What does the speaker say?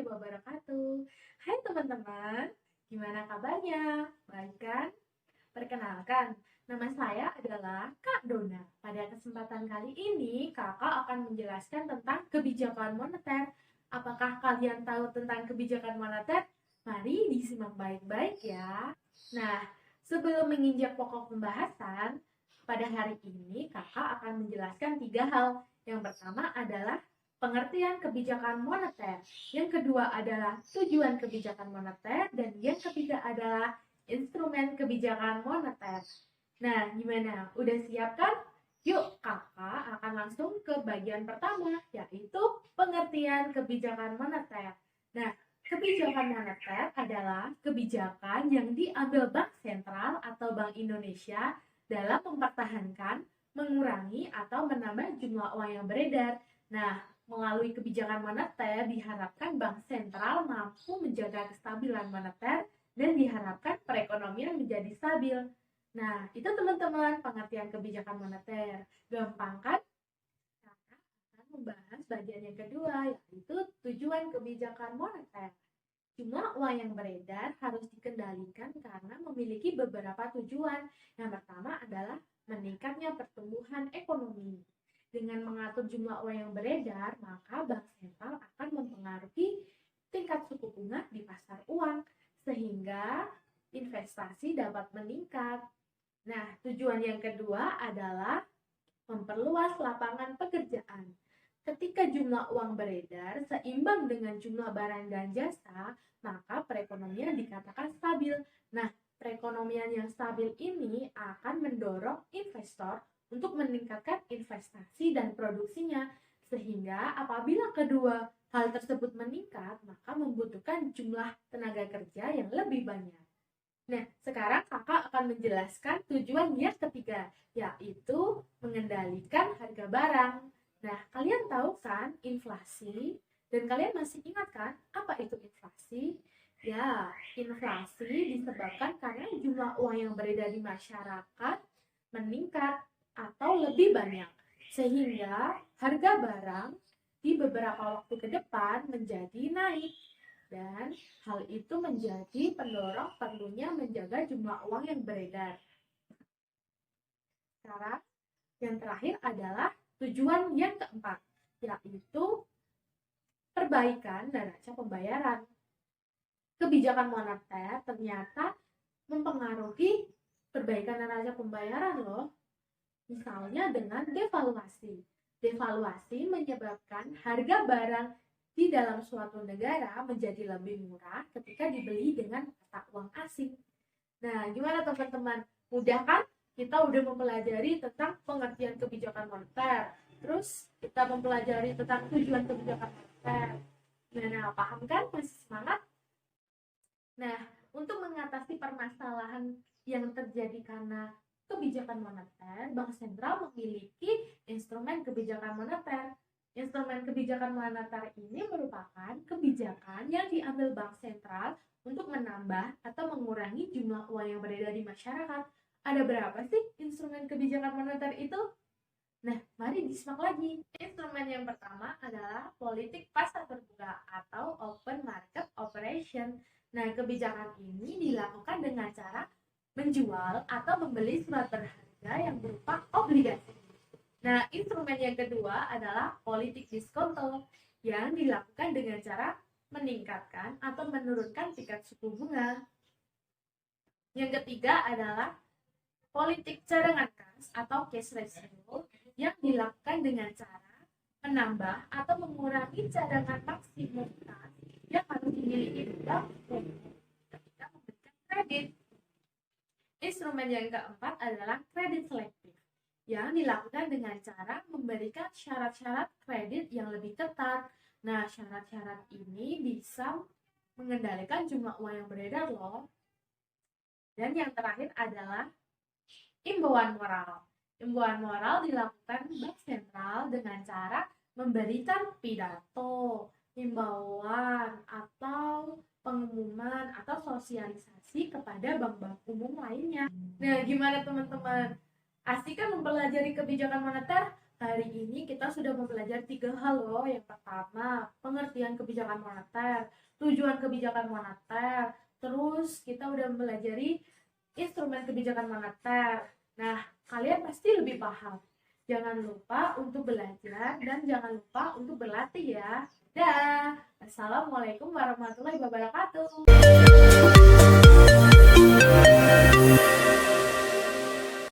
wabarakatuh. Hai teman-teman, gimana kabarnya? Baik kan? Perkenalkan, nama saya adalah Kak Dona. Pada kesempatan kali ini, kakak akan menjelaskan tentang kebijakan moneter. Apakah kalian tahu tentang kebijakan moneter? Mari disimak baik-baik ya. Nah, sebelum menginjak pokok pembahasan, pada hari ini kakak akan menjelaskan 3 hal. Yang pertama adalah pengertian kebijakan moneter. Yang kedua adalah tujuan kebijakan moneter. Dan yang ketiga adalah instrumen kebijakan moneter. Nah, gimana? Udah siap kan? Yuk, kakak akan langsung ke bagian pertama, yaitu pengertian kebijakan moneter. Nah, kebijakan moneter adalah kebijakan yang diambil Bank Sentral atau Bank Indonesia dalam mempertahankan, mengurangi, atau menambah jumlah uang yang beredar. Nah, melalui kebijakan moneter diharapkan Bank Sentral mampu menjaga kestabilan moneter dan diharapkan perekonomian menjadi stabil. Nah, itu teman-teman pengertian kebijakan moneter. Gampang kan? Sekarang akan membahas bagian yang kedua, yaitu tujuan kebijakan moneter. Jumlah uang yang beredar harus dikendalikan karena memiliki beberapa tujuan. Yang pertama adalah meningkatnya pertumbuhan ekonomi. Dengan mengatur jumlah uang yang beredar, maka Bank Sentral akan mempengaruhi tingkat suku bunga di pasar uang, sehingga investasi dapat meningkat. Nah, tujuan yang kedua adalah memperluas lapangan pekerjaan. Ketika jumlah uang beredar seimbang dengan jumlah barang dan jasa, maka perekonomian dikatakan stabil. Nah, perekonomian yang stabil ini akan mendorong investor untuk meningkatkan investasi dan produksinya. Sehingga apabila kedua hal tersebut meningkat, maka membutuhkan jumlah tenaga kerja yang lebih banyak. Nah, sekarang kakak akan menjelaskan tujuan yang ketiga, yaitu mengendalikan harga barang. Nah, kalian tahu kan inflasi? Dan kalian masih ingat kan apa itu inflasi? Ya, inflasi disebabkan karena jumlah uang yang beredar di masyarakat meningkat atau lebih banyak, sehingga harga barang di beberapa waktu ke depan menjadi naik. Dan hal itu menjadi pendorong perlunya menjaga jumlah uang yang beredar. Sekarang, yang terakhir adalah tujuan yang keempat, yaitu perbaikan neraca pembayaran. Kebijakan moneter ternyata mempengaruhi perbaikan neraca pembayaran loh. Misalnya dengan devaluasi. Devaluasi menyebabkan harga barang di dalam suatu negara menjadi lebih murah ketika dibeli dengan mata uang asing. Nah, gimana teman-teman? Mudah kan? Kita udah mempelajari tentang pengertian kebijakan moneter. Terus kita mempelajari tentang tujuan kebijakan moneter. Nah, paham kan? Masih semangat? Nah, untuk mengatasi permasalahan yang terjadi karena kebijakan moneter, Bank Sentral memiliki instrumen kebijakan moneter. Instrumen kebijakan moneter ini merupakan kebijakan yang diambil Bank Sentral untuk menambah atau mengurangi jumlah uang yang beredar di masyarakat. Ada berapa sih instrumen kebijakan moneter itu? Nah, mari disimak lagi. Instrumen yang pertama adalah politik pasar terbuka atau open market operation. Nah, kebijakan ini dilakukan dengan cara menjual atau membeli surat berharga yang berupa obligasi. Nah, instrumen yang kedua adalah politik diskonto yang dilakukan dengan cara meningkatkan atau menurunkan tingkat suku bunga. Yang ketiga adalah politik cadangan kas atau cash ratio yang dilakukan dengan cara menambah atau mengurangi cadangan maksimum kas yang harus dimiliki bank ketika memberikan kredit. Instrumen yang keempat adalah kredit selektif yang dilakukan dengan cara memberikan syarat-syarat kredit yang lebih ketat. Nah, syarat-syarat ini bisa mengendalikan jumlah uang yang beredar loh. Dan yang terakhir adalah imbauan moral. Imbauan moral dilakukan Bank Sentral dengan cara memberikan pidato, himbauan, atau pengumuman atau sosialisasi kepada bank-bank umum lainnya. Nah, gimana teman-teman? Asik kan mempelajari kebijakan moneter? Hari ini kita sudah mempelajari 3 hal loh. Yang pertama, pengertian kebijakan moneter, tujuan kebijakan moneter, terus kita udah mempelajari instrumen kebijakan moneter. Nah, kalian pasti lebih paham. Jangan lupa untuk belajar dan jangan lupa untuk berlatih ya. Dah. Assalamualaikum warahmatullahi wabarakatuh.